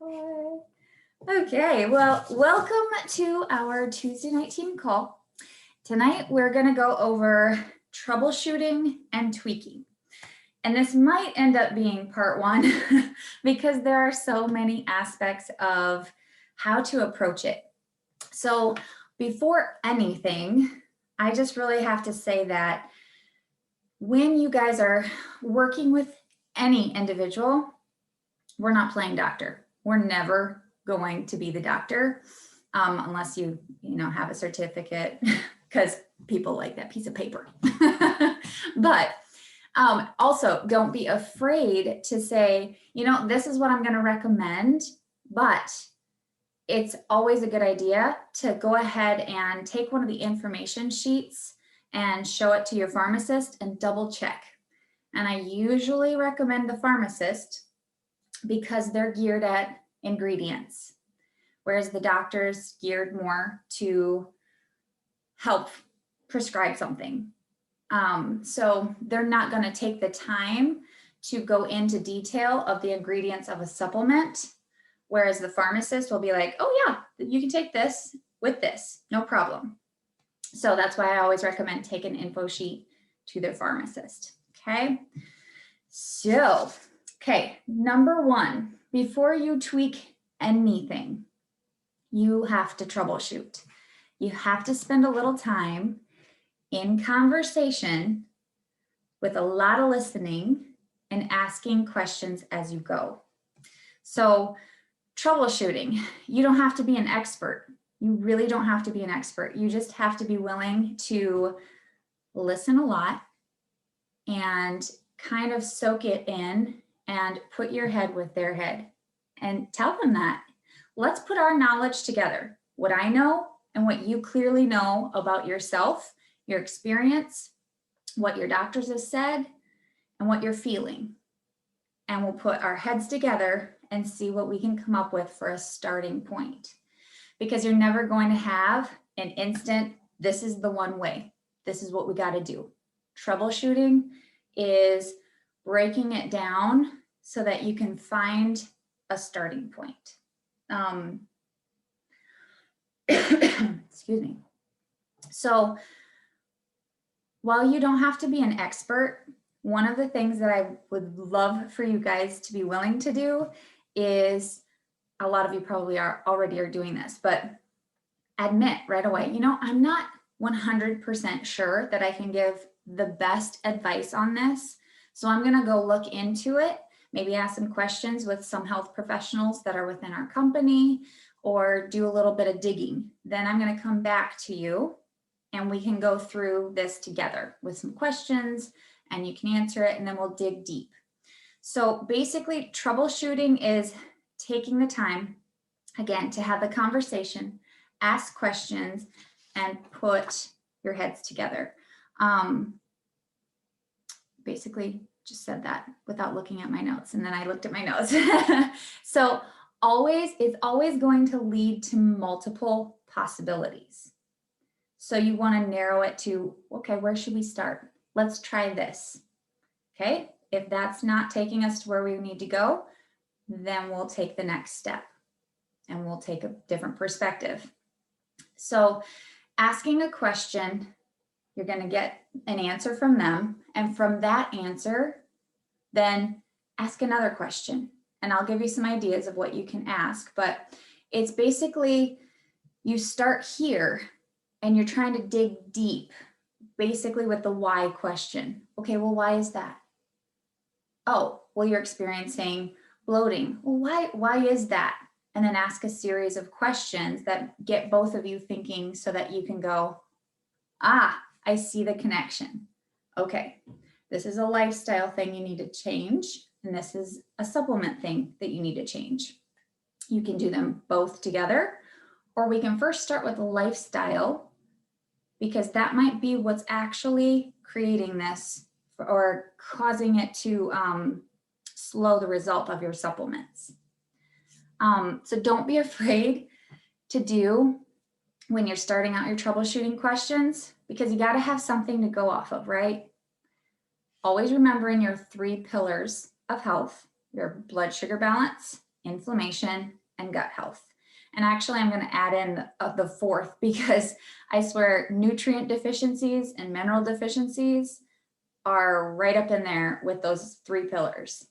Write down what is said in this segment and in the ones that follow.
Okay, well, welcome to our Tuesday night team call. Tonight, we're going to go over troubleshooting and tweaking. And this might end up being part one because there are so many aspects of how to approach it. So before anything, I just really have to say that when you guys are working with any individual, we're not playing doctor. We're never going to be the doctor unless you have a certificate because people like that piece of paper. But also don't be afraid to say, this is what I'm going to recommend, but it's always a good idea to go ahead and take one of the information sheets and show it to your pharmacist and double check. And I usually recommend the pharmacist because they're geared at ingredients, whereas the doctor's geared more to help prescribe something. So they're not going to take the time to go into detail of the ingredients of a supplement, whereas the pharmacist will be like, oh yeah, you can take this with this, no problem. So that's why I always recommend take an info sheet to their pharmacist, okay? So, number one, before you tweak anything, you have to troubleshoot. You have to spend a little time in conversation with a lot of listening and asking questions as you go. So troubleshooting, you don't have to be an expert. You really don't have to be an expert. You just have to be willing to listen a lot and kind of soak it in and put your head with their head and tell them that. Let's put our knowledge together, what I know and what you clearly know about yourself, your experience, what your doctors have said, and what you're feeling. And we'll put our heads together and see what we can come up with for a starting point. Because you're never going to have an instant, this is the one way, this is what we got to do. Troubleshooting is breaking it down so that you can find a starting point. Excuse me. So while you don't have to be an expert, one of the things that I would love for you guys to be willing to do is, a lot of you probably already are doing this, but admit right away, I'm not 100% sure that I can give the best advice on this. So I'm going to go look into it, maybe ask some questions with some health professionals that are within our company, or do a little bit of digging. Then I'm going to come back to you and we can go through this together with some questions and you can answer it and then we'll dig deep. So basically troubleshooting is taking the time, again, to have the conversation, ask questions, and put your heads together. Basically just said that without looking at my notes, and then I looked at my notes. So it's always going to lead to multiple possibilities. So you want to narrow it to, okay, where should we start? Let's try this. Okay, if that's not taking us to where we need to go, then we'll take the next step and we'll take a different perspective. So asking a question, you're going to get an answer from them. And from that answer, then ask another question. And I'll give you some ideas of what you can ask. But it's basically, you start here and you're trying to dig deep, basically with the why question. Okay, well, why is that? Oh, well, you're experiencing bloating. Well, why is that? And then ask a series of questions that get both of you thinking so that you can go, I see the connection. Okay, this is a lifestyle thing you need to change, and this is a supplement thing that you need to change. You can do them both together, or we can first start with a lifestyle because that might be what's actually creating this or causing it to slow the result of your supplements. So don't be afraid to do when you're starting out your troubleshooting questions, because you got to have something to go off of, right? Always remembering your 3 pillars of health, your blood sugar balance, inflammation, and gut health. And actually, I'm going to add in the fourth because I swear nutrient deficiencies and mineral deficiencies are right up in there with those 3 pillars.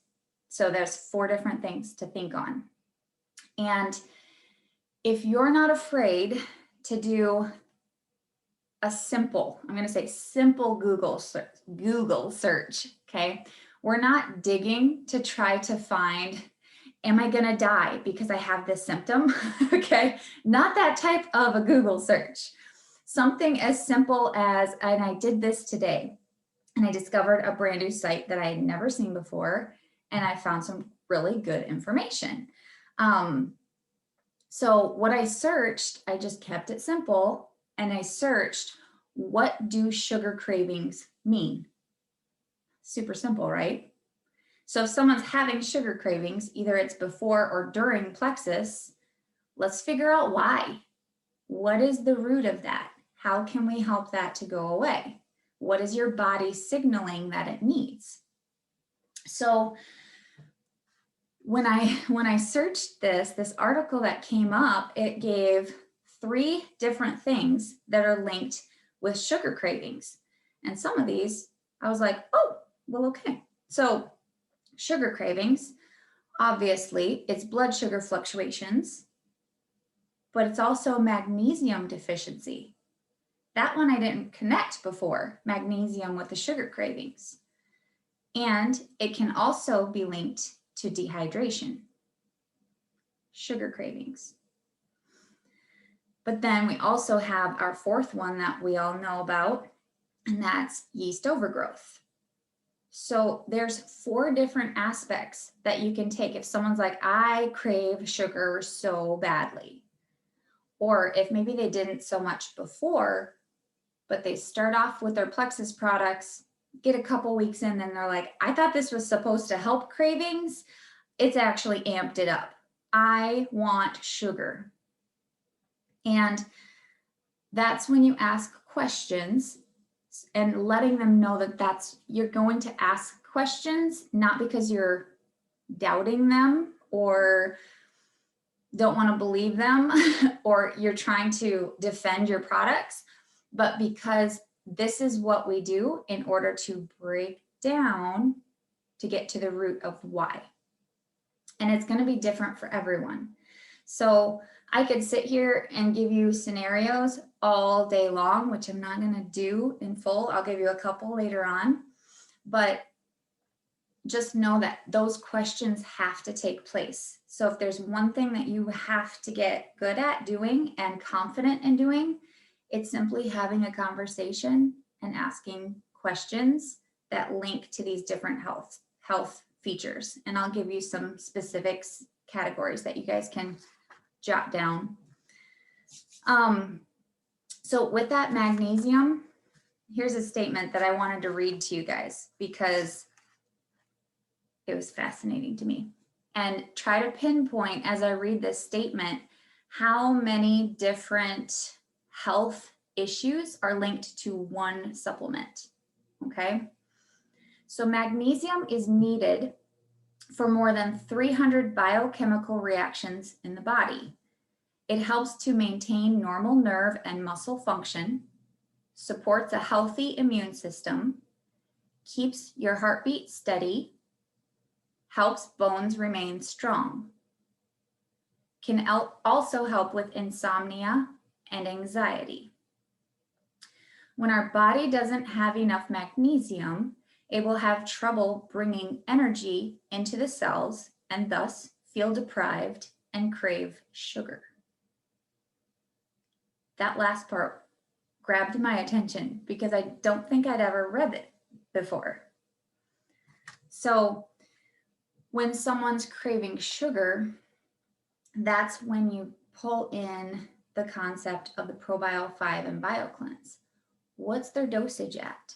So there's 4 different things to think on. And if you're not afraid to do a simple, I'm going to say simple Google search, okay? We're not digging to try to find, am I going to die because I have this symptom? Okay, not that type of a Google search. Something as simple as, and I did this today, and I discovered a brand new site that I had never seen before, and I found some really good information. So what I searched, I just kept it simple, and I searched, what do sugar cravings mean? Super simple, right? So if someone's having sugar cravings, either it's before or during plexus, let's figure out why. What is the root of that? How can we help that to go away? What is your body signaling that it needs? So when I searched this article that came up, it gave 3 different things that are linked with sugar cravings. And some of these, I was like, oh, well, okay. So sugar cravings, obviously, it's blood sugar fluctuations, but it's also magnesium deficiency. That one I didn't connect before, magnesium with the sugar cravings. And it can also be linked to dehydration, sugar cravings. But then we also have our 4th one that we all know about, and that's yeast overgrowth. So there's 4 different aspects that you can take if someone's like, I crave sugar so badly. Or if maybe they didn't so much before, but they start off with their plexus products, get a couple weeks in, and they're like, I thought this was supposed to help cravings. It's actually amped it up. I want sugar. And that's when you ask questions and letting them know that you're going to ask questions, not because you're doubting them or don't want to believe them or you're trying to defend your products, but because this is what we do in order to break down to get to the root of why. And it's going to be different for everyone. So I could sit here and give you scenarios all day long, which I'm not going to do in full. I'll give you a couple later on, but just know that those questions have to take place. So if there's one thing that you have to get good at doing and confident in doing, it's simply having a conversation and asking questions that link to these different health features. And I'll give you some specifics categories that you guys can jot down. So with that magnesium, here's a statement that I wanted to read to you guys because it was fascinating to me. And try to pinpoint as I read this statement, how many different health issues are linked to one supplement, okay? So magnesium is needed for more than 300 biochemical reactions in the body. It helps to maintain normal nerve and muscle function, supports a healthy immune system, keeps your heartbeat steady, helps bones remain strong, can also help with insomnia and anxiety. When our body doesn't have enough magnesium, it will have trouble bringing energy into the cells and thus feel deprived and crave sugar. That last part grabbed my attention because I don't think I'd ever read it before. So when someone's craving sugar, that's when you pull in the concept of the ProBio 5 and BioCleanse. What's their dosage at?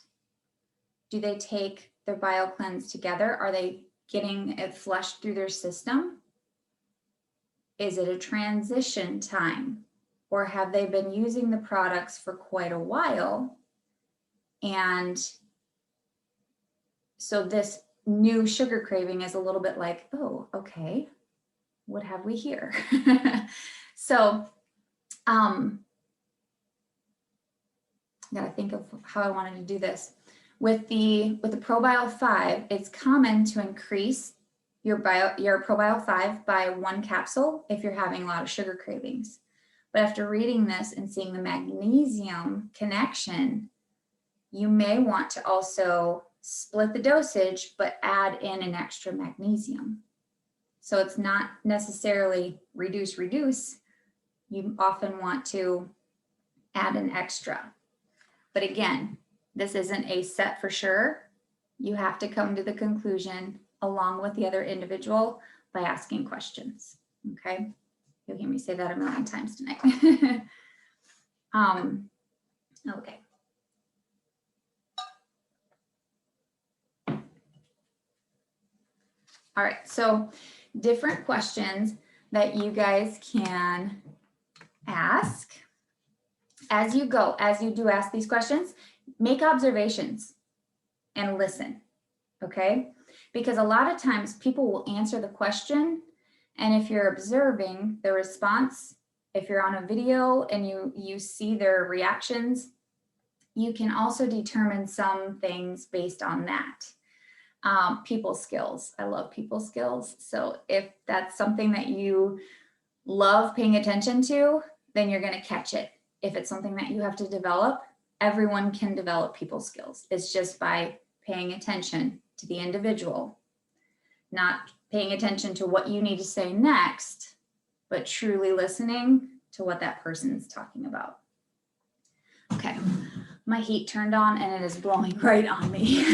Do they take their BioCleanse together? Are they getting it flushed through their system? Is it a transition time? Or have they been using the products for quite a while? And so this new sugar craving is a little bit like, oh, okay, what have we here? So, gotta think of how I wanted to do this. With the ProBio 5, it's common to increase your ProBio 5 by 1 capsule if you're having a lot of sugar cravings. But after reading this and seeing the magnesium connection, you may want to also split the dosage, but add in an extra magnesium. So it's not necessarily reduce. You often want to add an extra. But again, this isn't a set for sure. You have to come to the conclusion along with the other individual by asking questions, okay? You'll hear me say that a million times tonight. Okay. All right, so different questions that you guys can ask as you go, as you do ask these questions, make observations and listen, okay? Because a lot of times people will answer the question, and if you're observing the response, if you're on a video and you see their reactions, you can also determine some things based on that. People skills, I love people skills. So if that's something that you love paying attention to, then you're gonna catch it. If it's something that you have to develop, everyone can develop people skills. It's just by paying attention to the individual, not paying attention to what you need to say next, but truly listening to what that person is talking about. Okay, my heat turned on and it is blowing right on me.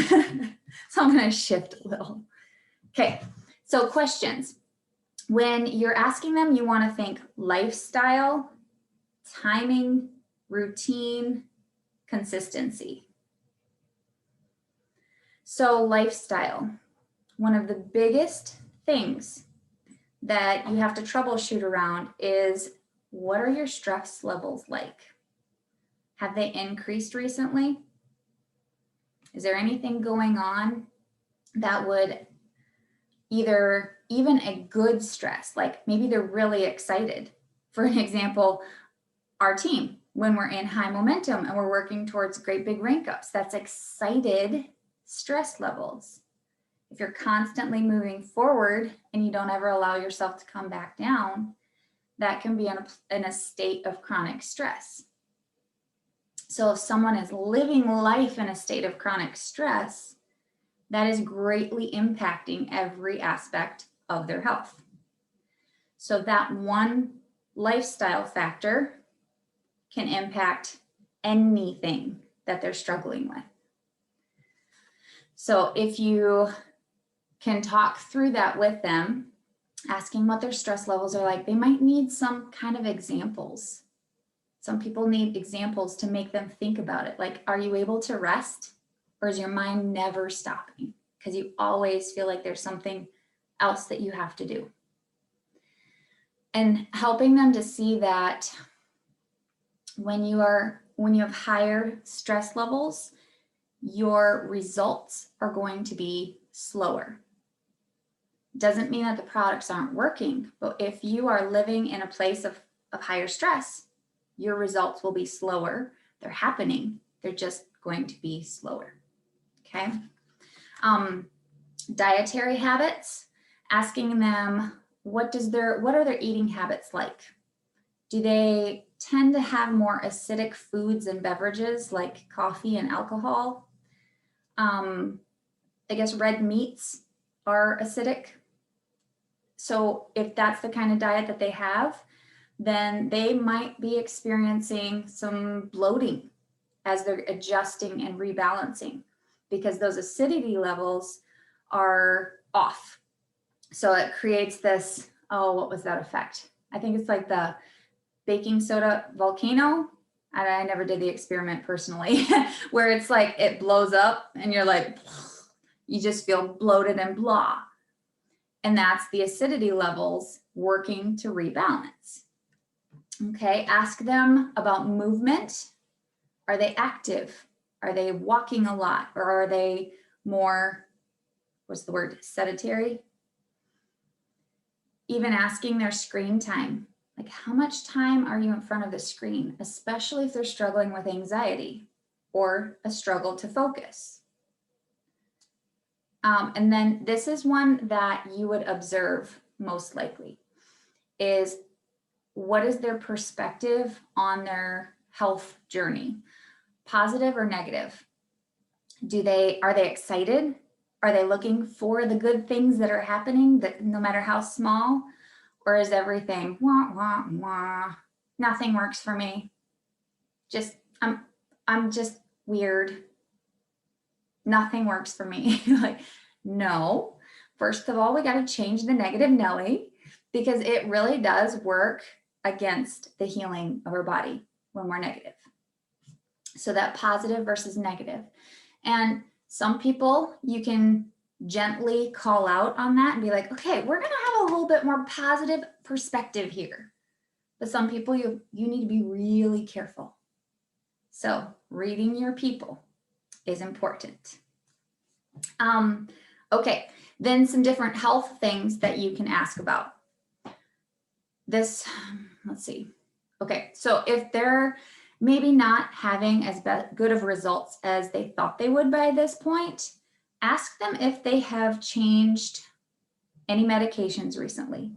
So I'm gonna shift a little. Okay, so questions. When you're asking them, you wanna think lifestyle, timing, routine, consistency. So lifestyle, one of the biggest things that you have to troubleshoot around is, what are your stress levels like? Have they increased recently? Is there anything going on that would either, even a good stress, like maybe they're really excited. For an example, our team, when we're in high momentum and we're working towards great big rank ups, that's excited stress levels. If you're constantly moving forward and you don't ever allow yourself to come back down, that can be in a state of chronic stress. So if someone is living life in a state of chronic stress, that is greatly impacting every aspect of their health. So that one lifestyle factor can impact anything that they're struggling with. So if you can talk through that with them, asking what their stress levels are like, they might need some kind of examples. Some people need examples to make them think about it. Like, are you able to rest? Or is your mind never stopping? Because you always feel like there's something else that you have to do. And helping them to see that when you have higher stress levels, your results are going to be slower. Doesn't mean that the products aren't working, but if you are living in a place of higher stress, your results will be slower. They're happening. They're just going to be slower. Okay. Dietary habits, asking them what are their eating habits like? Do they tend to have more acidic foods and beverages like coffee and alcohol? I guess red meats are acidic. So if that's the kind of diet that they have, then they might be experiencing some bloating as they're adjusting and rebalancing, because those acidity levels are off. So it creates this, oh, what was that effect? I think it's like the baking soda volcano. I never did the experiment personally, where it's like it blows up and you're like, you just feel bloated and blah. And that's the acidity levels working to rebalance. Okay, ask them about movement. Are they active? Are they walking a lot? Or are they more, what's the word, sedentary? Even asking their screen time, like how much time are you in front of the screen, especially if they're struggling with anxiety or a struggle to focus. And then this is one that you would observe most likely, is what is their perspective on their health journey? Positive or negative? Are they excited? Are they looking for the good things that are happening, that no matter how small? Or is everything wah, wah, wah, nothing works for me? Just I'm just weird. Nothing works for me. Like, no. First of all, we got to change the negative Nelly, because it really does work against the healing of our body when we're negative. So that positive versus negative. And some people you can gently call out on that and be like, okay, we're going to have a little bit more positive perspective here. But some people you need to be really careful. So reading your people is important. Okay, then some different health things that you can ask about. This, let's see. Okay, so if they're maybe not having as good of results as they thought they would by this point, ask them if they have changed any medications recently,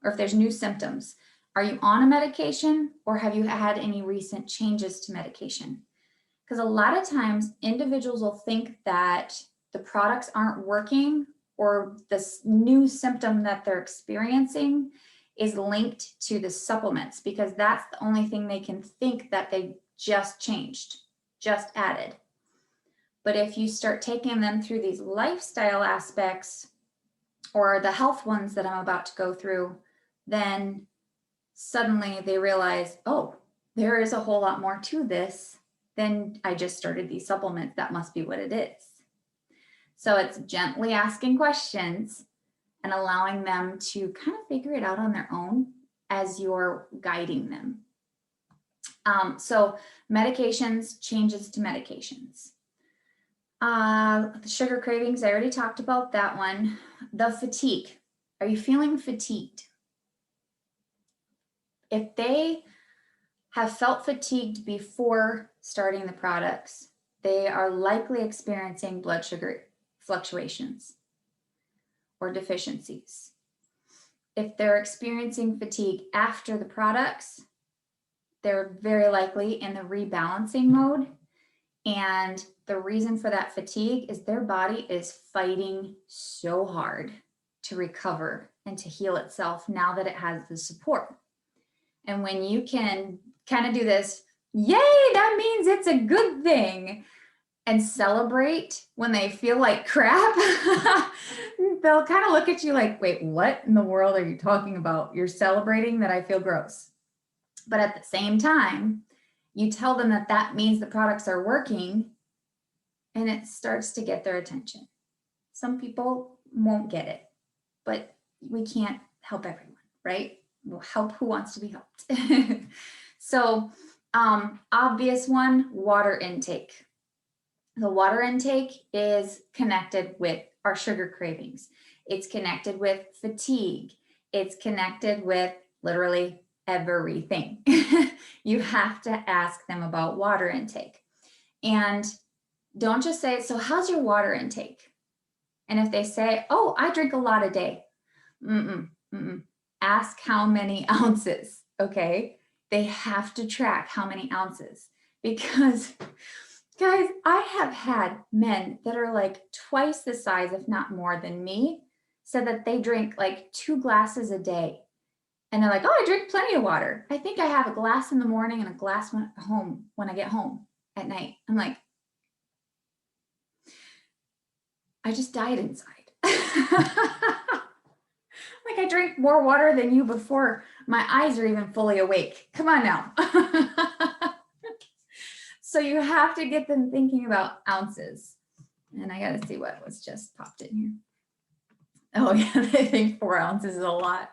or if there's new symptoms. Are you on a medication, or have you had any recent changes to medication? Because a lot of times individuals will think that the products aren't working, or this new symptom that they're experiencing is linked to the supplements, because that's the only thing they can think that they just changed, just added. But if you start taking them through these lifestyle aspects, or the health ones that I'm about to go through, then suddenly they realize, oh, there is a whole lot more to this than I just started these supplements. That must be what it is. So it's gently asking questions and allowing them to kind of figure it out on their own as you're guiding them. So medications, changes to medications. The sugar cravings, I already talked about that one. The fatigue. Are you feeling fatigued? If they have felt fatigued before starting the products, they are likely experiencing blood sugar fluctuations or deficiencies. If they're experiencing fatigue after the products, they're very likely in the rebalancing mode. And the reason for that fatigue is their body is fighting so hard to recover and to heal itself now that it has the support. And when you can kind of do this, yay, that means it's a good thing, and celebrate when they feel like crap, they'll kind of look at you like, wait, what in the world are you talking about? You're celebrating that I feel gross. But at the same time, you tell them that that means the products are working, and it starts to get their attention. Some people won't get it, but we can't help everyone, right? We'll help who wants to be helped. So obvious one, water intake. The water intake is connected with our sugar cravings. It's connected with fatigue. It's connected with literally everything. You have to ask them about water intake. And don't just say, so how's your water intake? And if they say, oh, I drink a lot a day. Ask how many ounces, okay? They have to track how many ounces, because guys, I have had men that are like twice the size, if not more than me, said that they drink like 2 glasses a day. And they're like, oh, I drink plenty of water. I think I have a glass in the morning and a glass when I get home at night. I'm like, I just died inside. Like, I drink more water than you before my eyes are even fully awake. Come on now. So you have to get them thinking about ounces. And I got to see what was just popped in here. Oh yeah, they think 4 ounces is a lot.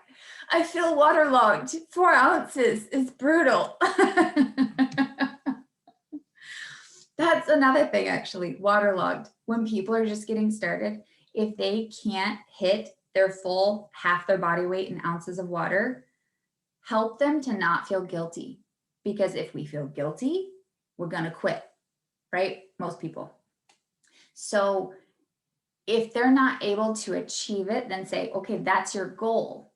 I feel waterlogged. 4 ounces is brutal. That's another thing, actually, waterlogged. When people are just getting started, if they can't hit their full half their body weight in ounces of water, help them to not feel guilty. Because if we feel guilty, we're going to quit, right? Most people. So if they're not able to achieve it, then say, okay, that's your goal.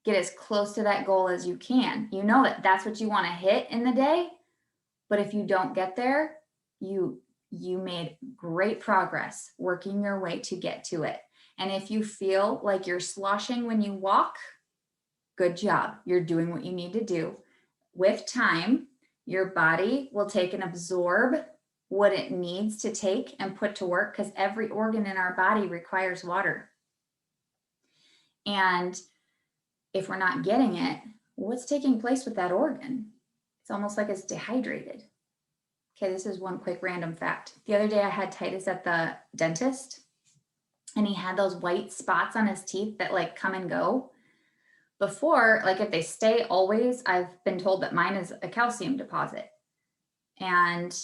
Get as close to that goal as you can. You know that that's what you want to hit in the day. But if you don't get there, you made great progress working your way to get to it. And if you feel like you're sloshing when you walk, good job. You're doing what you need to do. With time, your body will take and absorb what it needs to take and put to work, because every organ in our body requires water. And if we're not getting it, what's taking place with that organ? It's almost like it's dehydrated. Okay, this is one quick random fact. The other day I had Titus at the dentist, and he had those white spots on his teeth that like come and go. Before, like if they stay always, I've been told that mine is a calcium deposit. And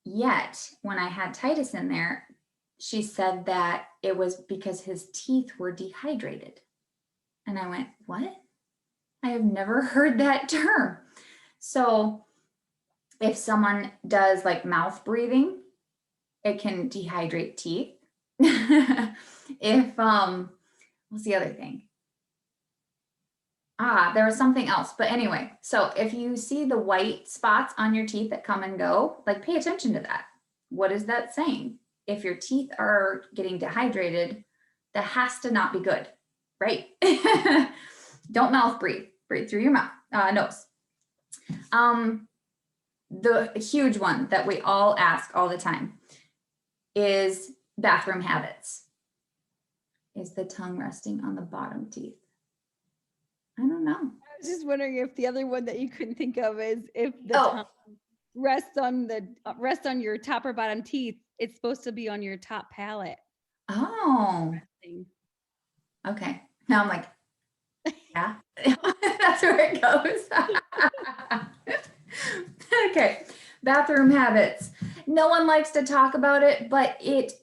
yet when I had Titus in there, she said that it was because his teeth were dehydrated. And I went, what? I have never heard that term. So if someone does like mouth breathing, it can dehydrate teeth. If, what's the other thing? There was something else. But anyway, so if you see the white spots on your teeth that come and go, like pay attention to that. What is that saying? If your teeth are getting dehydrated, that has to not be good, right? Don't mouth breathe. Breathe through your mouth, nose. The huge one that we all ask all the time is bathroom habits. Is the tongue resting on the bottom teeth? I don't know. I was just wondering if the other one that you couldn't think of is if the tongue rests on your top or bottom teeth, it's supposed to be on your top palate. Oh. Resting. Okay. Now I'm like, yeah, that's where it goes. Okay. Bathroom habits. No one likes to talk about it, but it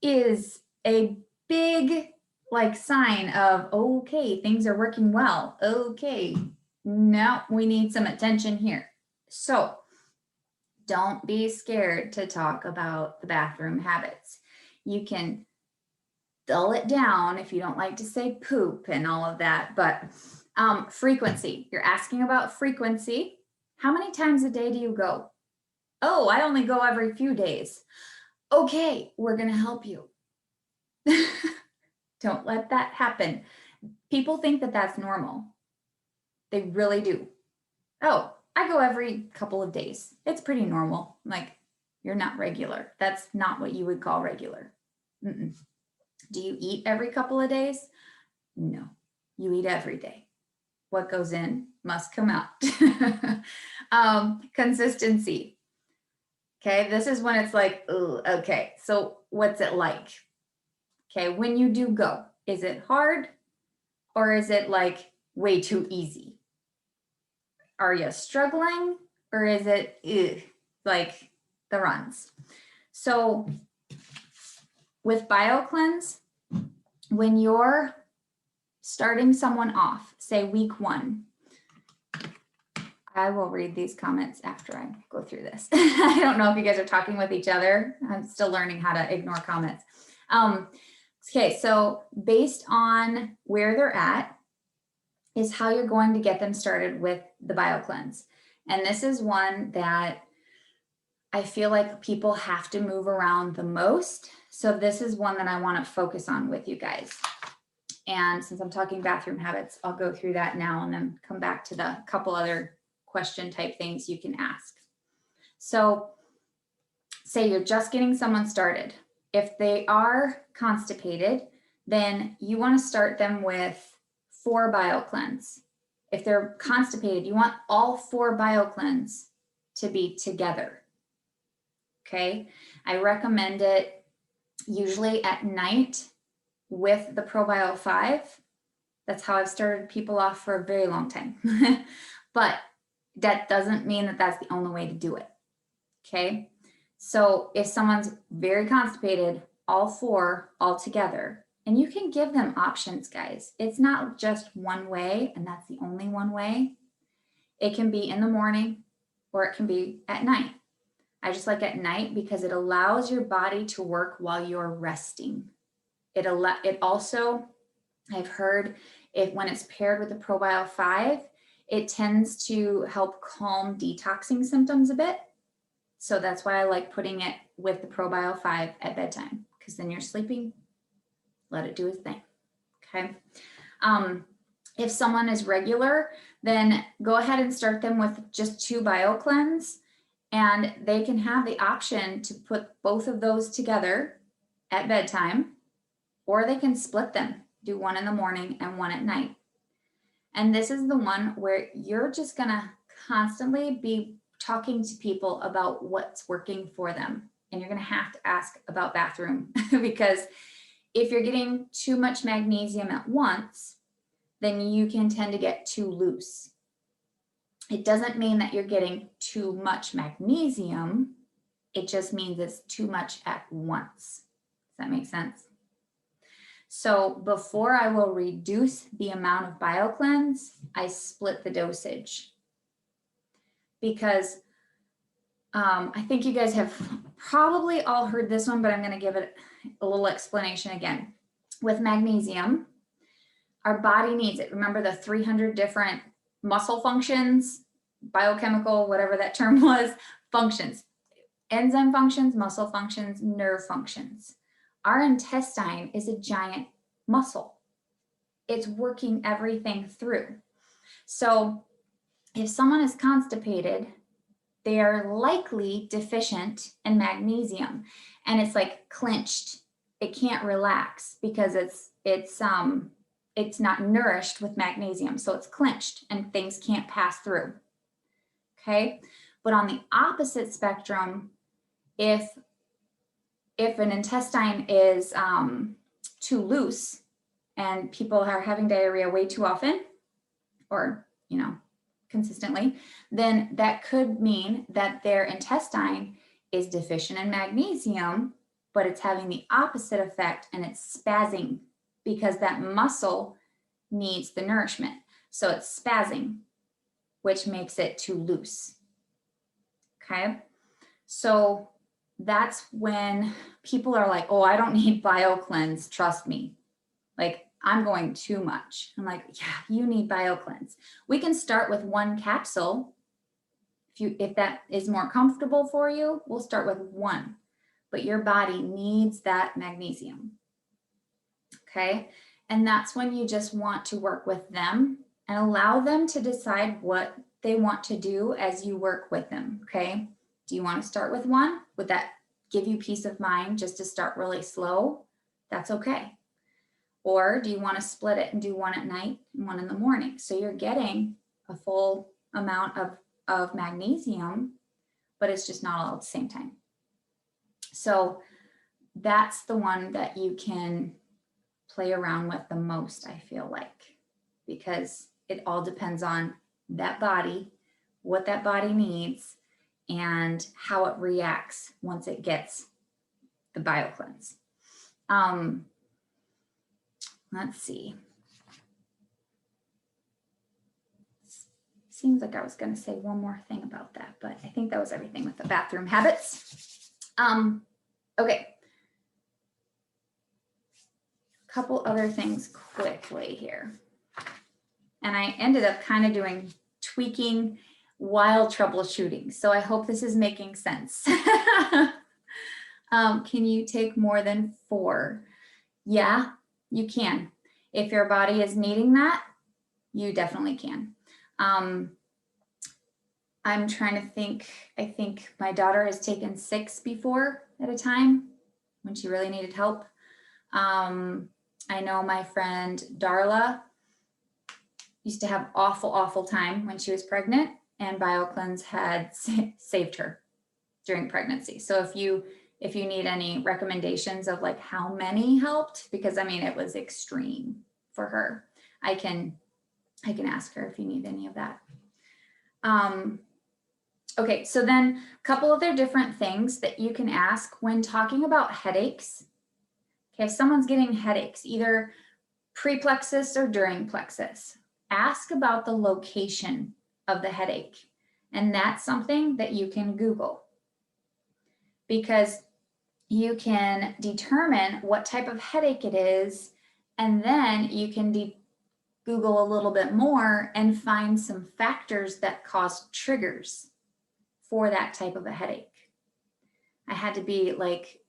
is a big like sign of, okay, things are working well. Okay, now we need some attention here. So don't be scared to talk about the bathroom habits. You can dull it down if you don't like to say poop and all of that, but frequency. You're asking about frequency. How many times a day do you go? Oh, I only go every few days. Okay, we're going to help you. Don't let that happen. People think that that's normal. They really do. Oh, I go every couple of days. It's pretty normal. Like, you're not regular. That's not what you would call regular. Mm-mm. Do you eat every couple of days? No, you eat every day. What goes in must come out. Consistency. Okay, this is when it's like, ooh, okay, so what's it like? Okay, when you do go, is it hard or is it like way too easy? Are you struggling or is it like the runs? So with BioCleanse, when you're starting someone off, say week 1, I will read these comments after I go through this. I don't know if you guys are talking with each other. I'm still learning how to ignore comments. Okay, so based on where they're at is how you're going to get them started with the BioCleanse. And this is one that I feel like people have to move around the most. So this is one that I want to focus on with you guys. And since I'm talking bathroom habits, I'll go through that now and then come back to the couple other question type things you can ask. So say you're just getting someone started. If they are constipated, then you want to start them with 4 BioCleanse. If they're constipated, you want all 4 BioCleanse to be together. Okay, I recommend it usually at night with the ProBio 5. That's how I've started people off for a very long time. But that doesn't mean that that's the only way to do it. Okay, so if someone's very constipated, all 4 all together And you can give them options, guys. It's not just one way, and that's the only one way. It can be in the morning or it can be at night. I just like at night because it allows your body to work while you're resting. It also, I've heard, when it's paired with the ProBio 5, it tends to help calm detoxing symptoms a bit. So that's why I like putting it with the ProBio 5 at bedtime, because then you're sleeping, let it do its thing. Okay. If someone is regular, then go ahead and start them with just 2 BioCleanse, and they can have the option to put both of those together at bedtime, or they can split them, do one in the morning and one at night. And this is the one where you're just gonna constantly be talking to people about what's working for them. And you're gonna have to ask about bathroom because if you're getting too much magnesium at once, then you can tend to get too loose. It doesn't mean that you're getting too much magnesium. It just means it's too much at once. Does that make sense? So before I will reduce the amount of BioCleanse, I split the dosage. Because I think you guys have probably all heard this one, but I'm going to give it a little explanation again. With magnesium, our body needs it. Remember the 300 different muscle functions, biochemical, whatever that term was, functions. Enzyme functions, muscle functions, nerve functions. Our intestine is a giant muscle. It's working everything through. So if someone is constipated, they are likely deficient in magnesium, and it's like clenched. It can't relax because it's not nourished with magnesium, so it's clenched and things can't pass through. Okay, but on the opposite spectrum, if an intestine is too loose and people are having diarrhea way too often, or consistently, then that could mean that their intestine is deficient in magnesium, but it's having the opposite effect and it's spazzing because that muscle needs the nourishment. So it's spazzing, which makes it too loose. Okay. So that's when people are like, oh, I don't need BioCleanse, trust me. Like, I'm going too much. I'm like, yeah, you need BioCleanse. We can start with 1 capsule. If that is more comfortable for you, we'll start with 1. But your body needs that magnesium. Okay. And that's when you just want to work with them and allow them to decide what they want to do as you work with them. Okay. Do you want to start with 1? Would that give you peace of mind just to start really slow? That's okay. Or do you want to split it and do 1 at night and 1 in the morning? So you're getting a full amount of magnesium, but it's just not all at the same time. So that's the one that you can play around with the most, I feel like, because it all depends on that body, what that body needs, and how it reacts once it gets the BioCleanse. Let's see. Seems like I was going to say one more thing about that, but I think that was everything with the bathroom habits. Okay. A couple other things quickly here. And I ended up kind of doing tweaking while troubleshooting. So I hope this is making sense. Can you take more than 4? Yeah, you can. If your body is needing that, you definitely can. I'm trying to think. I think my daughter has taken 6 before at a time when she really needed help. I know my friend Darla used to have awful time when she was pregnant, and BioCleanse had saved her during pregnancy. So if you need any recommendations of like how many helped, because I mean, it was extreme for her, I can ask her if you need any of that. Okay, so then a couple other different things that you can ask when talking about headaches. Okay, if someone's getting headaches, either pre-plexus or during plexus, ask about the location of the headache. And that's something that you can Google, because you can determine what type of headache it is, and then you can Google a little bit more and find some factors that cause triggers for that type of a headache. I had to be like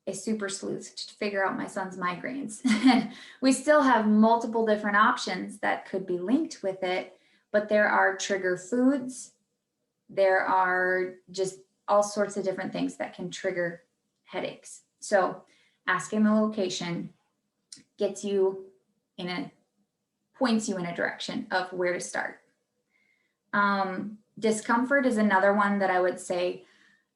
a super sleuth to figure out my son's migraines. And we still have multiple different options that could be linked with it, but there are trigger foods. There are just all sorts of different things that can trigger headaches. So asking the location points you in a direction of where to start. Discomfort is another one that I would say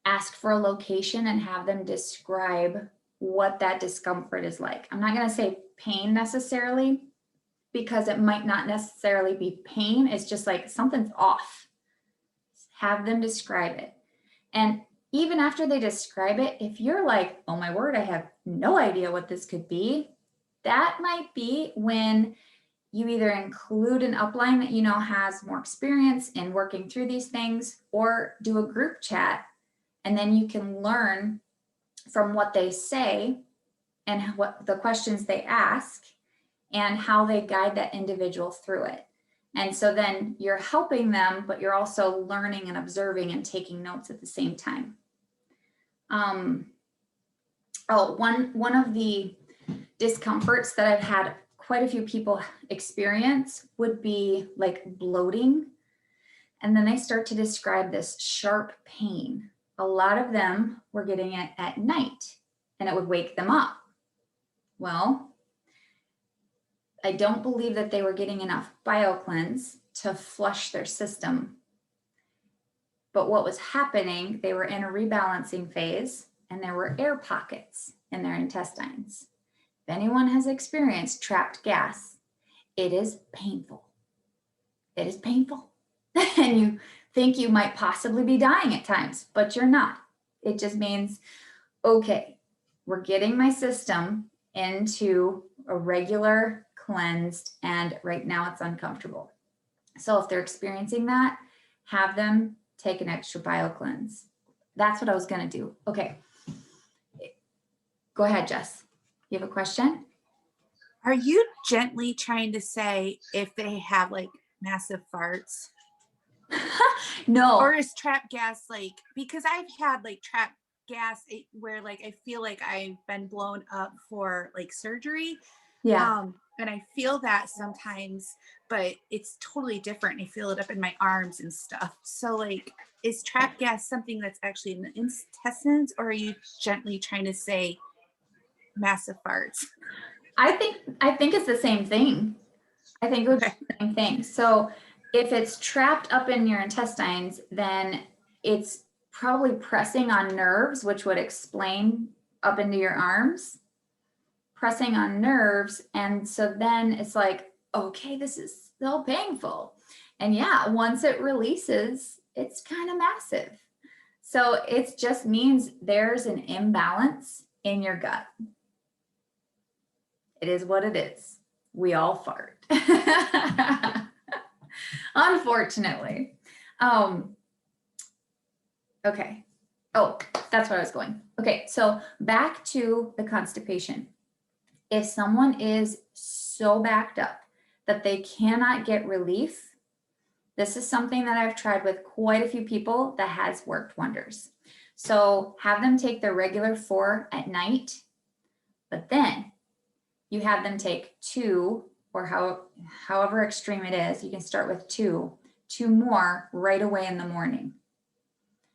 ask for a location and have them describe what that discomfort is like. I'm not going to say pain necessarily, because it might not necessarily be pain. It's just like something's off. Have them describe it. And even after they describe it, if you're like, oh my word, I have no idea what this could be, that might be when you either include an upline that you know has more experience in working through these things, or do a group chat, and then you can learn from what they say and what the questions they ask and how they guide that individual through it. And so then you're helping them, but you're also learning and observing and taking notes at the same time. One of the discomforts that I've had quite a few people experience would be like bloating. And then they start to describe this sharp pain. A lot of them were getting it at night and it would wake them up. Well, I don't believe that they were getting enough BioCleanse to flush their system. But what was happening, they were in a rebalancing phase and there were air pockets in their intestines. If anyone has experienced trapped gas, it is painful. It is painful. And you think you might possibly be dying at times, but you're not. It just means, okay, we're getting my system into a regular cleansed, and right now it's uncomfortable. So if they're experiencing that, have them take an extra BioCleanse. That's what I was going to do. Okay. Go ahead, Jess. You have a question? Are you gently trying to say if they have like massive farts? No. Or is trap gas like, because I've had like trap gas where like I feel like I've been blown up for like surgery. Yeah. And I feel that sometimes, but it's totally different. I feel it up in my arms and stuff. So like, is trap gas something that's actually in the intestines, or are you gently trying to say massive farts? I think it's the same thing. I think it would be the same thing. So if it's trapped up in your intestines, then it's probably pressing on nerves, which would explain up into your arms, pressing on nerves. And so then it's like, okay, this is still painful. And yeah, once it releases, it's kind of massive. So it just means there's an imbalance in your gut. It is what it is. We all fart. Unfortunately. Okay. Oh, that's where I was going. Okay, so back to the constipation. If someone is so backed up that they cannot get relief, this is something that I've tried with quite a few people that has worked wonders. So have them take their regular 4 at night, but then you have them take 2, or however extreme it is. You can start with 2 more right away in the morning.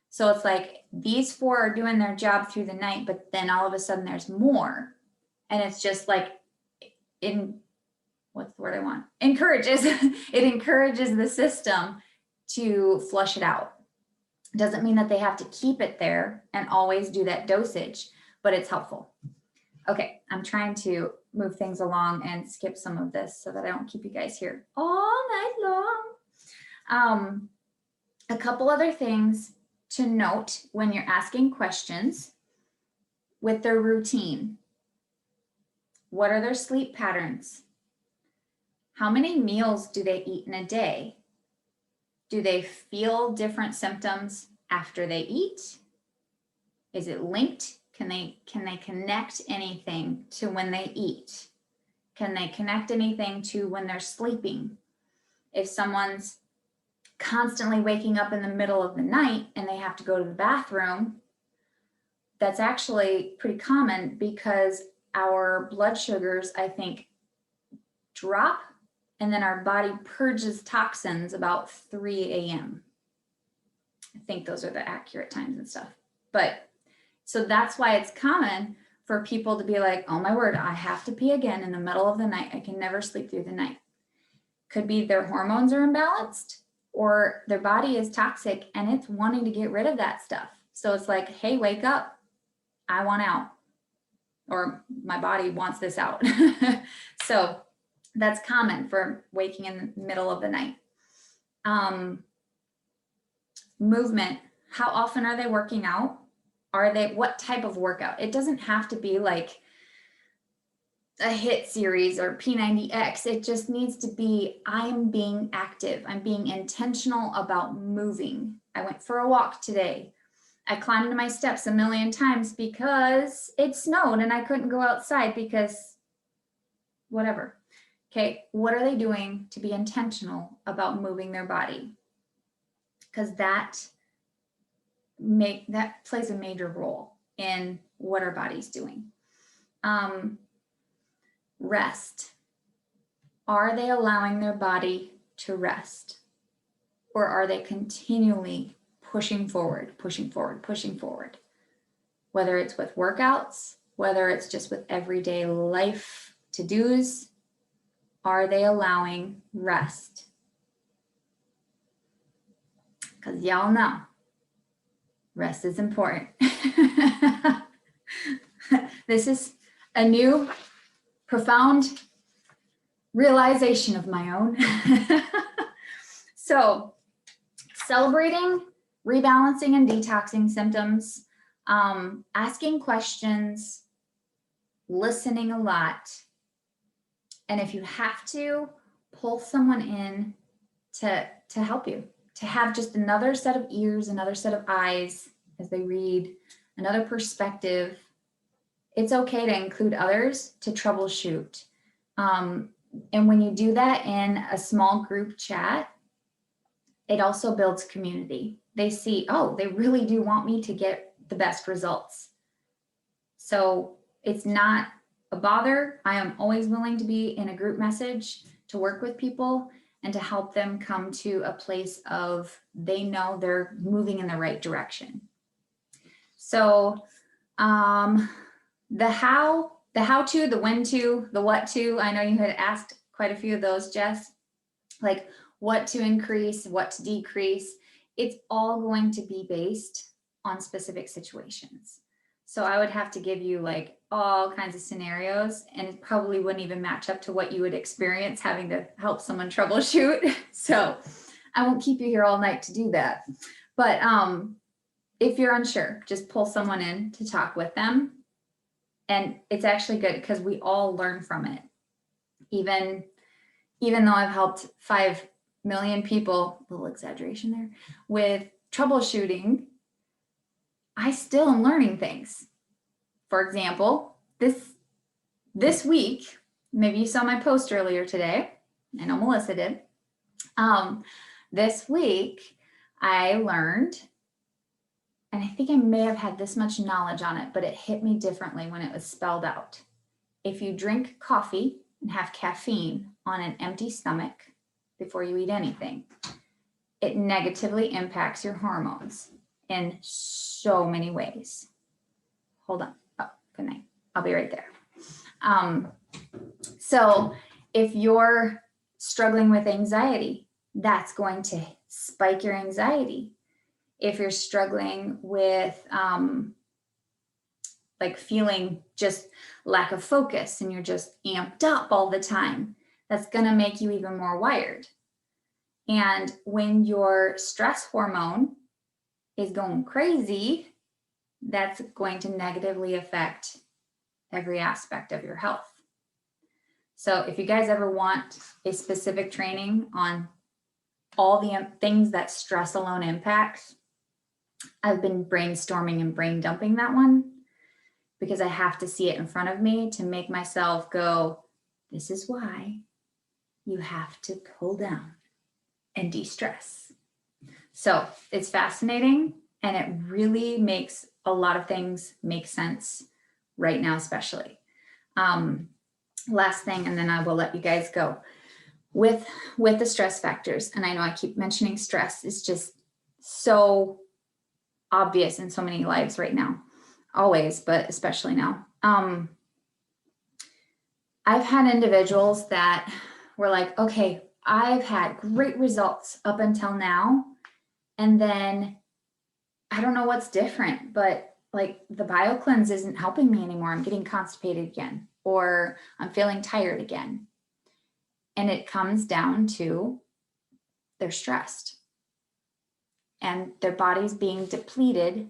So it's like these 4 are doing their job through the night, but then all of a sudden there's more. And it's just like, what's the word I want? Encourages, it encourages the system to flush it out. Doesn't mean that they have to keep it there and always do that dosage, but it's helpful. Okay, I'm trying to move things along and skip some of this so that I don't keep you guys here all night long. A couple other things to note when you're asking questions with their routine. What are their sleep patterns? How many meals do they eat in a day? Do they feel different symptoms after they eat? Is it linked? Can they connect anything to when they eat? Can they connect anything to when they're sleeping? If someone's constantly waking up in the middle of the night and they have to go to the bathroom, that's actually pretty common because our blood sugars, I think, drop, and then our body purges toxins about 3 a.m. I think those are the accurate times and stuff. But so that's why it's common for people to be like, oh my word, I have to pee again in the middle of the night. I can never sleep through the night. Could be their hormones are imbalanced or their body is toxic and it's wanting to get rid of that stuff. So it's like, hey, wake up. I want out. Or my body wants this out. So that's common for waking in the middle of the night. Movement. How often are they working out? What type of workout? It doesn't have to be like a HIIT series or P90X. It just needs to be, I'm being active. I'm being intentional about moving. I went for a walk today. I climbed my steps a million times because it snowed and I couldn't go outside because whatever. Okay, what are they doing to be intentional about moving their body? Because that plays a major role in what our body's doing. Rest. Are they allowing their body to rest? Or are they continually pushing forward, pushing forward, pushing forward? Whether it's with workouts, whether it's just with everyday life to-dos, are they allowing rest? Because y'all know, rest is important. This is a new, profound realization of my own. So, celebrating, rebalancing, and detoxing symptoms, asking questions, listening a lot, and if you have to, pull someone in to help you, to have just another set of ears, another set of eyes as they read, another perspective. It's okay to include others to troubleshoot. And when you do that in a small group chat, it also builds community. They see, oh, they really do want me to get the best results. So it's not a bother. I am always willing to be in a group message to work with people and to help them come to a place of they know they're moving in the right direction. So the how-to, the when-to, the what-to, I know you had asked quite a few of those, Jess, like what to increase, what to decrease. It's all going to be based on specific situations. So I would have to give you like all kinds of scenarios and it probably wouldn't even match up to what you would experience having to help someone troubleshoot. So I won't keep you here all night to do that. But if you're unsure, just pull someone in to talk with them. And it's actually good because we all learn from it. Even though I've helped 5 million people, a little exaggeration there, with troubleshooting, I still am learning things. For example, this week, maybe you saw my post earlier today. I know Melissa did. This week, I learned, and I think I may have had this much knowledge on it, but it hit me differently when it was spelled out. If you drink coffee and have caffeine on an empty stomach before you eat anything, it negatively impacts your hormones in so many ways. Hold on. Oh, good night. I'll be right there. So if you're struggling with anxiety, that's going to spike your anxiety. If you're struggling with like feeling just lack of focus and you're just amped up all the time, that's going to make you even more wired. And when your stress hormone is going crazy, that's going to negatively affect every aspect of your health. So if you guys ever want a specific training on all the things that stress alone impacts, I've been brainstorming and brain dumping that one because I have to see it in front of me to make myself go, this is why you have to pull down and de-stress. So it's fascinating, and it really makes a lot of things make sense right now, especially. Last thing, and then I will let you guys go. With the stress factors, and I know I keep mentioning stress, is just so obvious in so many lives right now, always, but especially now. I've had individuals that were like, okay, I've had great results up until now, and then I don't know what's different, but like the BioCleanse isn't helping me anymore. I'm getting constipated again, or I'm feeling tired again. And it comes down to they're stressed and their body's being depleted.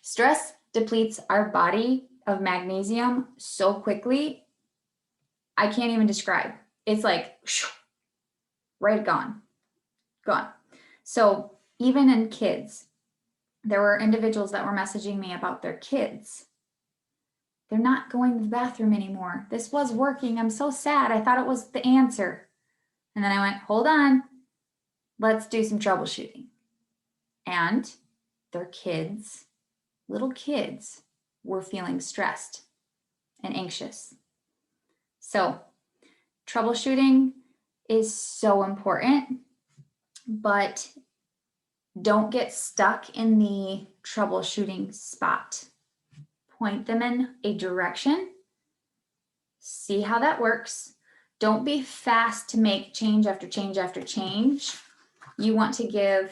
Stress depletes our body of magnesium so quickly, I can't even describe. It's like, right, gone. So even in kids, there were individuals that were messaging me about their kids. They're not going to the bathroom anymore. This was working. I'm so sad. I thought it was the answer. And then I went, hold on, let's do some troubleshooting. And their kids, little kids, were feeling stressed and anxious. So troubleshooting is so important, but don't get stuck in the troubleshooting spot. Point them in a direction, see how that works. Don't be fast to make change after change after change. You want to give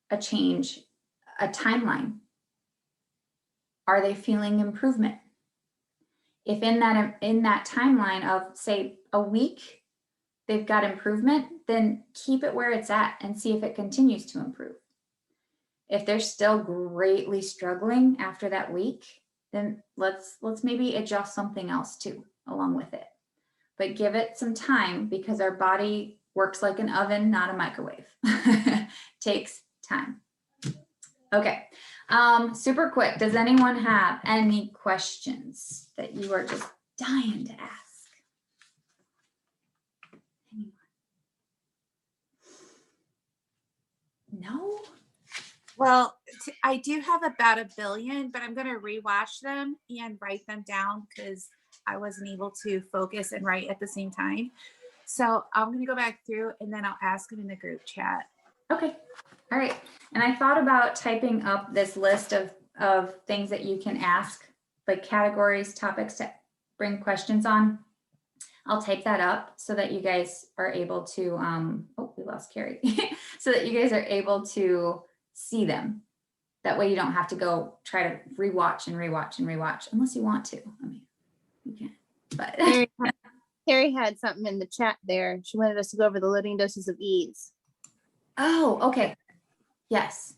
a change a timeline. Are they feeling improvement? If in that timeline of, say, a week, they've got improvement, then keep it where it's at and see if it continues to improve. If they're still greatly struggling after that week, then let's maybe adjust something else too along with it. But give it some time, because our body works like an oven, not a microwave. Takes time. Okay, super quick. Does anyone have any questions that you are just dying to ask? Anyone? No? Well, I do have about 1 billion, but I'm going to rewatch them and write them down because I wasn't able to focus and write at the same time. So I'm going to go back through and then I'll ask them in the group chat. Okay. All right. And I thought about typing up this list of things that you can ask, like categories, topics to bring questions on. I'll type that up so that you guys are able to, oh, we lost Carrie. So that you guys are able to see them. That way you don't have to go try to rewatch and rewatch and rewatch, unless you want to. I mean, you can, but. Carrie had something in the chat there. She wanted us to go over the loading doses of ease. Oh, okay. Yes.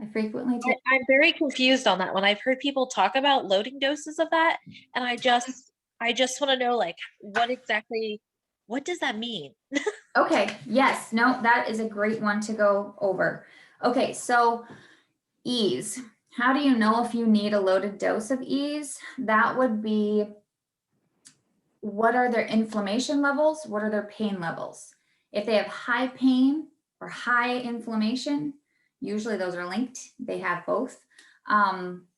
I frequently take. I'm very confused on that one. I've heard people talk about loading doses of that, and I just want to know, like, what does that mean? Okay, yes, no, that is a great one to go over. Okay, so ease. How do you know if you need a loaded dose of ease? That would be, what are their inflammation levels? What are their pain levels? If they have high pain or high inflammation, usually those are linked, they have both,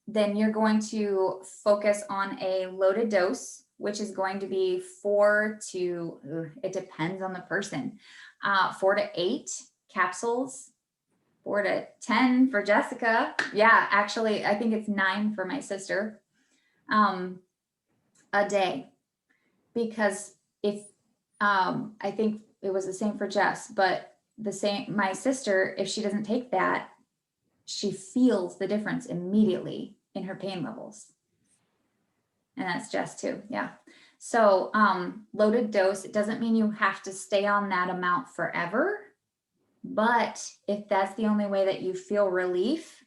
then you're going to focus on a loaded dose, which is going to be 4 to, it depends on the person, 4 to 8 capsules, 4 to 10 for Jessica. Yeah, actually, I think it's 9 for my sister, a day. Because if, I think it was the same for Jess, but my sister, if she doesn't take that, she feels the difference immediately in her pain levels. And that's Jess too, yeah. So loaded dose, it doesn't mean you have to stay on that amount forever, but if that's the only way that you feel relief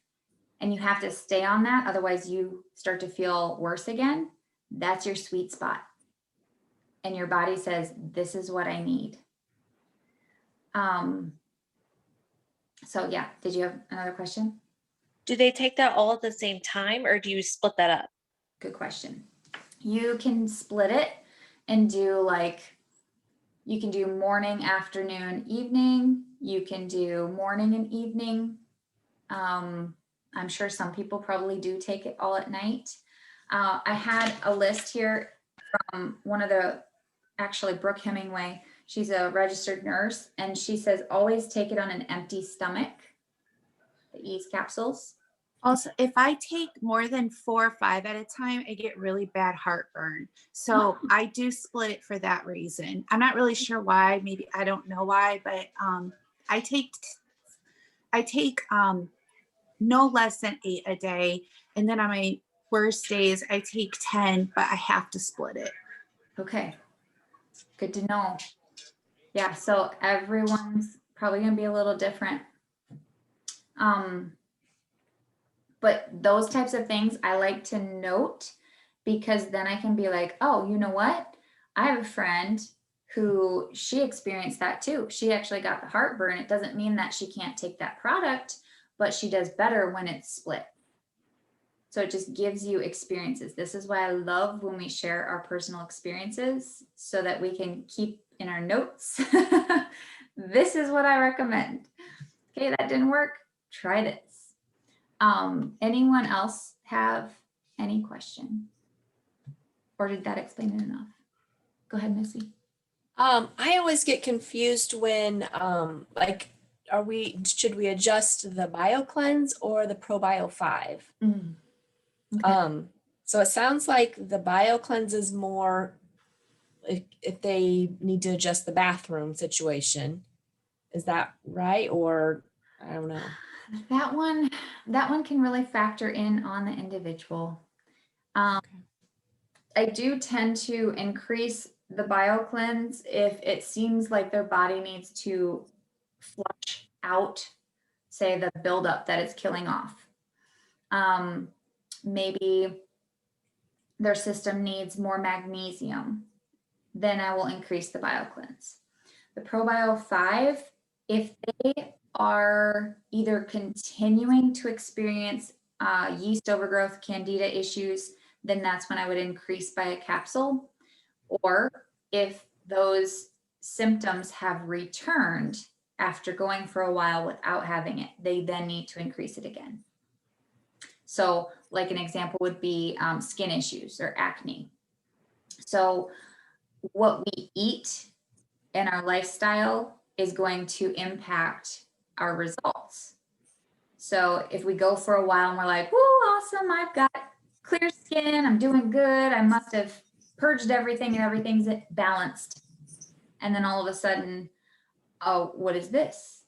and you have to stay on that, otherwise you start to feel worse again, that's your sweet spot. and your body says, this is what I need. So yeah, did you have another question? Do they take that all at the same time or do you split that up? Good question. You can split it and do like, you can do morning, afternoon, evening. You can do morning and evening. I'm sure some people probably do take it all at night. I had a list here from one of actually Brooke Hemingway. She's a registered nurse, and she says always take it on an empty stomach, the Ease capsules. Also, if I take more than 4 or 5 at a time, I get really bad heartburn. So I do split it for that reason. I'm not really sure why. Maybe I don't know why, but I take no less than 8 a day, and then on my worst days I take 10, but I have to split it. Okay, good to know. Yeah, so everyone's probably gonna be a little different. But those types of things I like to note, because then I can be like, oh, you know what? I have a friend who she experienced that too. She actually got the heartburn. It doesn't mean that she can't take that product, but she does better when it's split. So it just gives you experiences. This is why I love when we share our personal experiences so that we can keep in our notes. This is what I recommend. Okay, that didn't work. Try this. Anyone else have any question? Or did that explain it enough? Go ahead, Missy. I always get confused when like should we adjust the BioCleanse or the ProBio 5? Okay. So it sounds like the BioCleanse is more if they need to adjust the bathroom situation. Is that right? Or I don't know. That one can really factor in on the individual. I do tend to increase the BioCleanse if it seems like their body needs to flush out, say, the buildup that it's killing off. Maybe their system needs more magnesium, then I will increase the BioCleanse. The ProBio 5, if they are either continuing to experience yeast overgrowth, candida issues, then that's when I would increase by a capsule. Or if those symptoms have returned after going for a while without having it, they then need to increase it again. So like an example would be skin issues or acne. So what we eat and our lifestyle is going to impact our results. So if we go for a while and we're like, whoo, awesome, I've got clear skin, I'm doing good, I must have purged everything and everything's balanced. And then all of a sudden, oh, what is this?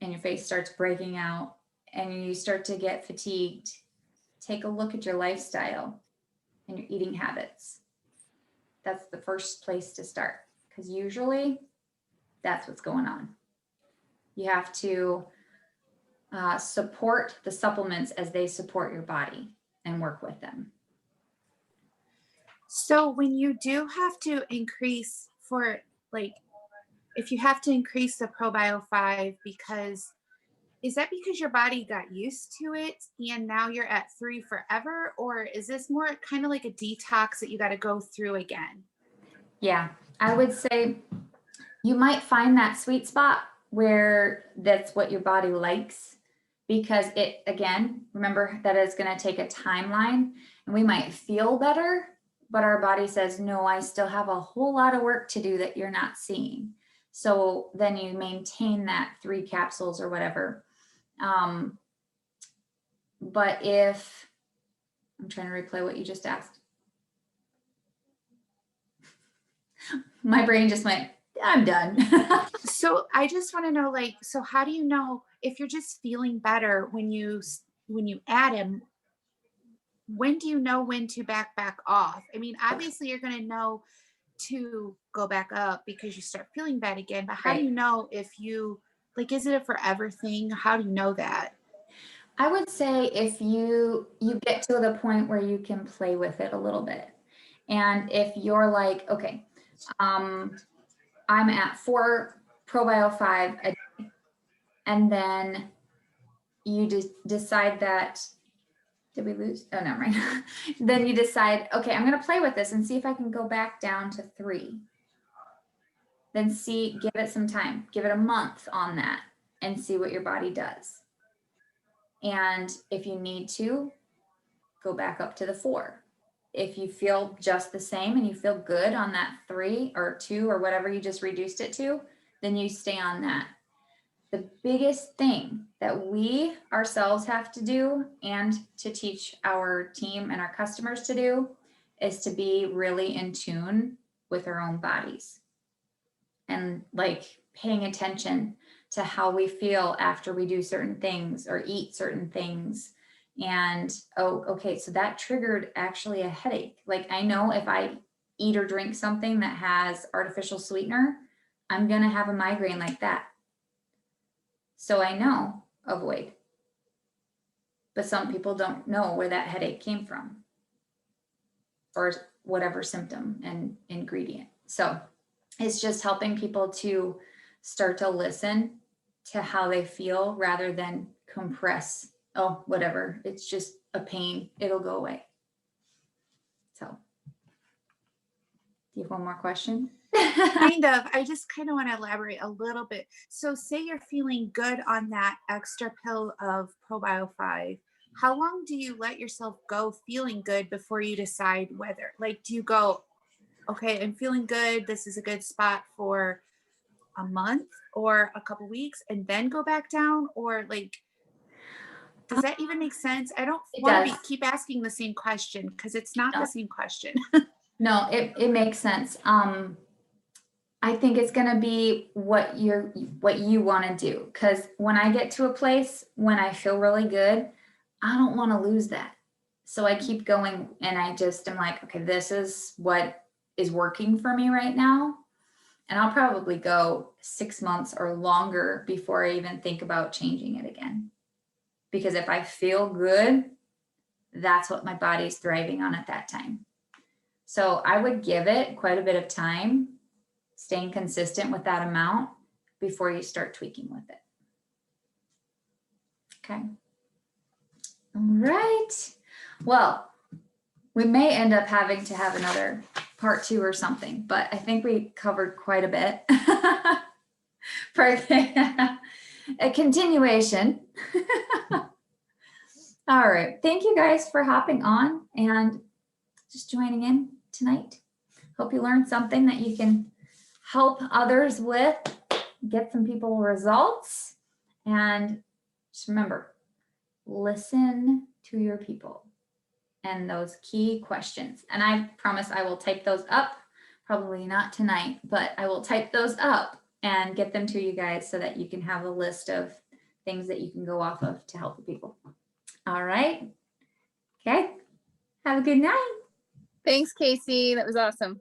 And your face starts breaking out and you start to get fatigued. Take a look at your lifestyle and your eating habits. That's the first place to start, because usually that's what's going on. You have to support the supplements as they support your body and work with them. So when you do have to increase for, like, if you have to increase the ProBio 5, is that because your body got used to it and now you're at 3 forever? Or is this more kind of like a detox that you got to go through again? Yeah, I would say you might find that sweet spot where that's what your body likes, because it, again, remember that it's going to take a timeline, and we might feel better, but our body says, no, I still have a whole lot of work to do that you're not seeing. So then you maintain that 3 capsules or whatever. But if, I'm trying to replay what you just asked. My brain just went, I'm done. So I just want to know, like, so how do you know if you're just feeling better when you add them? When do you know when to back off? I mean, obviously you're going to know to go back up because you start feeling bad again, but how do you know if you, like, is it a forever thing? How do you know that? I would say if you get to the point where you can play with it a little bit. And if you're like, okay, I'm at 4 ProBio 5 a day. And then you just decide that, did we lose? Oh, no, right. Then you decide, okay, I'm going to play with this and see if I can go back down to 3. Then give it some time, give it a month on that and see what your body does. And if you need to, go back up to the 4. If you feel just the same and you feel good on that 3 or 2 or whatever you just reduced it to, then you stay on that. The biggest thing that we ourselves have to do and to teach our team and our customers to do is to be really in tune with our own bodies and like paying attention to how we feel after we do certain things or eat certain things. And, oh, okay, so that triggered actually a headache. Like I know if I eat or drink something that has artificial sweetener, I'm going to have a migraine like that. So I know, avoid. But some people don't know where that headache came from or whatever symptom and ingredient. So it's just helping people to start to listen to how they feel rather than compress. Oh, whatever. It's just a pain. It'll go away. So, do you have one more question? Kind of. I just kind of want to elaborate a little bit. So say you're feeling good on that extra pill of ProBio 5. How long do you let yourself go feeling good before you decide whether, like, do you go, okay, I'm feeling good. This is a good spot for a month or a couple weeks and then go back down? Or like, does that even make sense? I don't want to keep asking the same question because it's not the same question. No, it makes sense. I think it's going to be what you want to do. Because when I get to a place when I feel really good, I don't want to lose that. So I keep going and I'm like, okay, this is what is working for me right now. And I'll probably go 6 months or longer before I even think about changing it again. Because if I feel good, that's what my body's thriving on at that time. So I would give it quite a bit of time, staying consistent with that amount before you start tweaking with it. Okay. All right. Well, we may end up having to have another part 2 or something, but I think we covered quite a bit. A continuation. All right. Thank you guys for hopping on and just joining in tonight. Hope you learned something that you can help others with, get some people results, and just remember, listen to your people and those key questions. And I promise I will type those up, probably not tonight, but I will type those up and get them to you guys so that you can have a list of things that you can go off of to help the people. All right. Okay. Have a good night. Thanks, Casey. That was awesome.